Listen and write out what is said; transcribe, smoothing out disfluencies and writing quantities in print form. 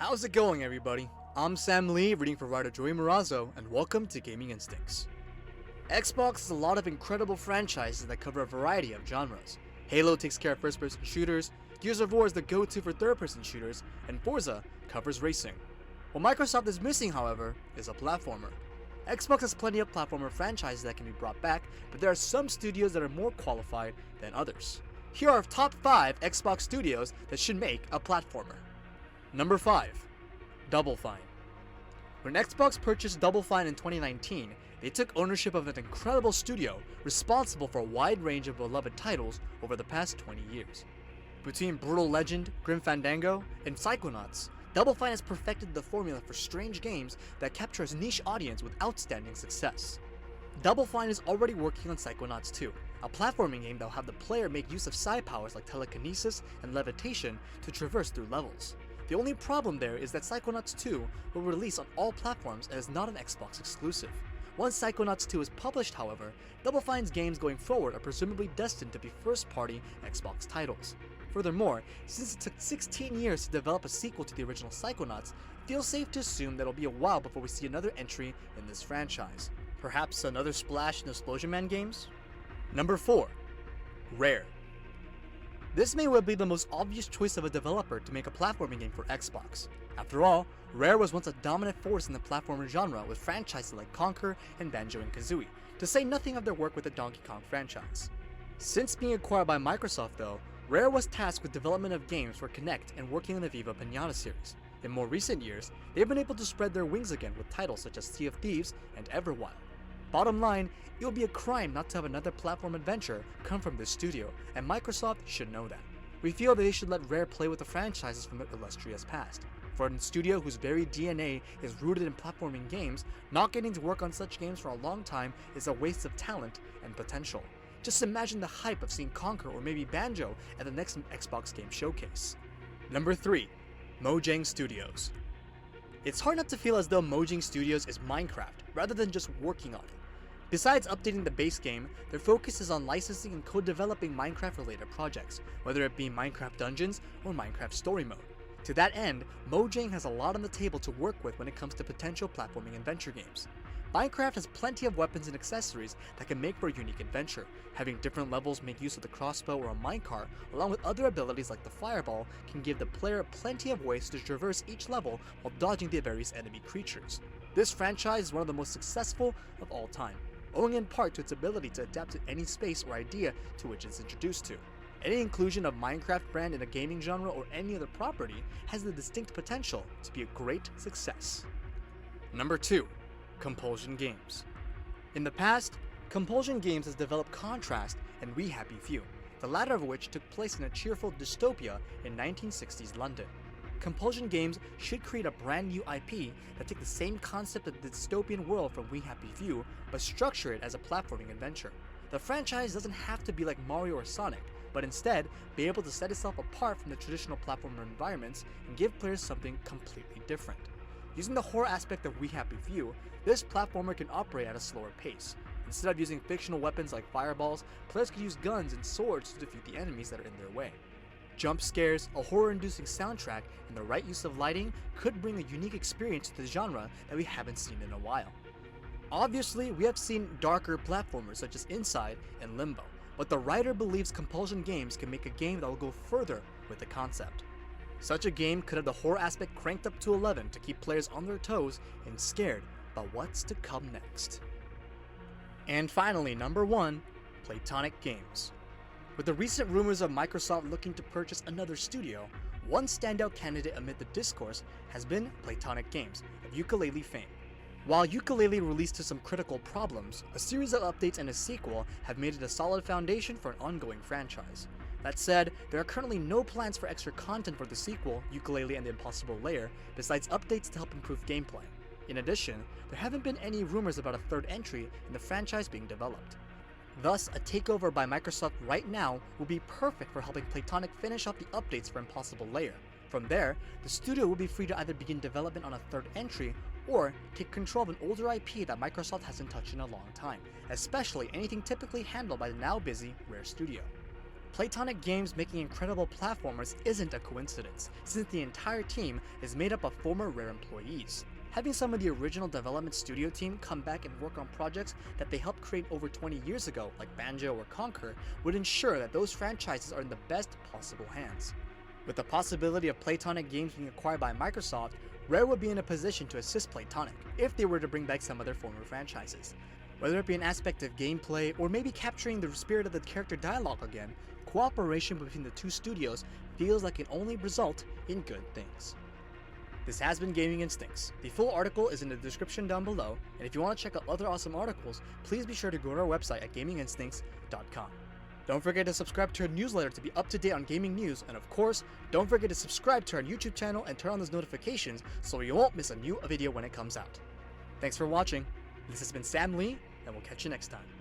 How's it going, everybody? I'm Sam Lee, reading for writer Joey Marrazzo, and welcome to Gaming Instincts. Xbox has a lot of incredible franchises that cover a variety of genres. Halo takes care of first-person shooters, Gears of War is the go-to for third-person shooters, and Forza covers racing. What Microsoft is missing, however, is a platformer. Xbox has plenty of platformer franchises that can be brought back, but there are some studios that are more qualified than others. Here are top 5 Xbox studios that should make a platformer. Number 5. Double Fine. When Xbox purchased Double Fine in 2019, they took ownership of an incredible studio responsible for a wide range of beloved titles over the past 20 years. Between Brutal Legend, Grim Fandango, and Psychonauts, Double Fine has perfected the formula for strange games that capture a niche audience with outstanding success. Double Fine is already working on Psychonauts 2, a platforming game that will have the player make use of psi powers like telekinesis and levitation to traverse through levels. The only problem there is that Psychonauts 2 will release on all platforms and is not an Xbox exclusive. Once Psychonauts 2 is published, however, Double Fine's games going forward are presumably destined to be first-party Xbox titles. Furthermore, since it took 16 years to develop a sequel to the original Psychonauts, it feels safe to assume that it'll be a while before we see another entry in this franchise. Perhaps another splash in Explosion Man games? Number 4. Rare. This may well be the most obvious choice of a developer to make a platforming game for Xbox. After all, Rare was once a dominant force in the platformer genre with franchises like Conker and Banjo and Kazooie, to say nothing of their work with the Donkey Kong franchise. Since being acquired by Microsoft though, Rare was tasked with development of games for Kinect and working on the Viva Pinata series. In more recent years, they've been able to spread their wings again with titles such as Sea of Thieves and Everwild. Bottom line, it would be a crime not to have another platform adventure come from this studio, and Microsoft should know that. We feel that they should let Rare play with the franchises from their illustrious past. For a studio whose very DNA is rooted in platforming games, not getting to work on such games for a long time is a waste of talent and potential. Just imagine the hype of seeing Conker or maybe Banjo at the next Xbox game showcase. Number 3. Mojang Studios. It's hard not to feel as though Mojang Studios is Minecraft, rather than just working on it. Besides updating the base game, their focus is on licensing and co-developing Minecraft-related projects, whether it be Minecraft Dungeons or Minecraft Story Mode. To that end, Mojang has a lot on the table to work with when it comes to potential platforming adventure games. Minecraft has plenty of weapons and accessories that can make for a unique adventure. Having different levels make use of the crossbow or a minecart, along with other abilities like the fireball, can give the player plenty of ways to traverse each level while dodging the various enemy creatures. This franchise is one of the most successful of all time, owing in part to its ability to adapt to any space or idea to which it's introduced to. Any inclusion of Minecraft brand in a gaming genre or any other property has the distinct potential to be a great success. Number 2. Compulsion Games. In the past, Compulsion Games has developed Contrast and We Happy Few, the latter of which took place in a cheerful dystopia in 1960s London. Compulsion Games should create a brand new IP that take the same concept of the dystopian world from We Happy Few, but structure it as a platforming adventure. The franchise doesn't have to be like Mario or Sonic, but instead be able to set itself apart from the traditional platformer environments and give players something completely different. Using the horror aspect of We Happy Few, this platformer can operate at a slower pace. Instead of using fictional weapons like fireballs, players can use guns and swords to defeat the enemies that are in their way. Jump scares, a horror-inducing soundtrack, and the right use of lighting could bring a unique experience to the genre that we haven't seen in a while. Obviously, we have seen darker platformers such as Inside and Limbo, but the writer believes Compulsion Games can make a game that will go further with the concept. Such a game could have the horror aspect cranked up to 11 to keep players on their toes and scared about what's to come next. And finally, number 1, Playtonic Games. With the recent rumors of Microsoft looking to purchase another studio, one standout candidate amid the discourse has been Playtonic Games, of Yooka-Laylee fame. While Yooka-Laylee released to some critical problems, a series of updates and a sequel have made it a solid foundation for an ongoing franchise. That said, there are currently no plans for extra content for the sequel, Yooka-Laylee and the Impossible Lair, besides updates to help improve gameplay. In addition, there haven't been any rumors about a third entry in the franchise being developed. Thus, a takeover by Microsoft right now will be perfect for helping Playtonic finish off the updates for Impossible Lair. From there, the studio will be free to either begin development on a third entry or take control of an older IP that Microsoft hasn't touched in a long time, especially anything typically handled by the now busy Rare studio. Playtonic Games making incredible platformers isn't a coincidence, since the entire team is made up of former Rare employees. Having some of the original development studio team come back and work on projects that they helped create over 20 years ago, like Banjo or Conker, would ensure that those franchises are in the best possible hands. With the possibility of Playtonic Games being acquired by Microsoft, Rare would be in a position to assist Playtonic if they were to bring back some of their former franchises. Whether it be an aspect of gameplay or maybe capturing the spirit of the character dialogue again, cooperation between the two studios feels like it can only result in good things. This has been Gaming Instincts. The full article is in the description down below, and if you want to check out other awesome articles, please be sure to go to our website at gaminginstincts.com. Don't forget to subscribe to our newsletter to be up to date on gaming news, and of course, don't forget to subscribe to our YouTube channel and turn on those notifications so you won't miss a new video when it comes out. Thanks for watching. This has been Sam Lee, and we'll catch you next time.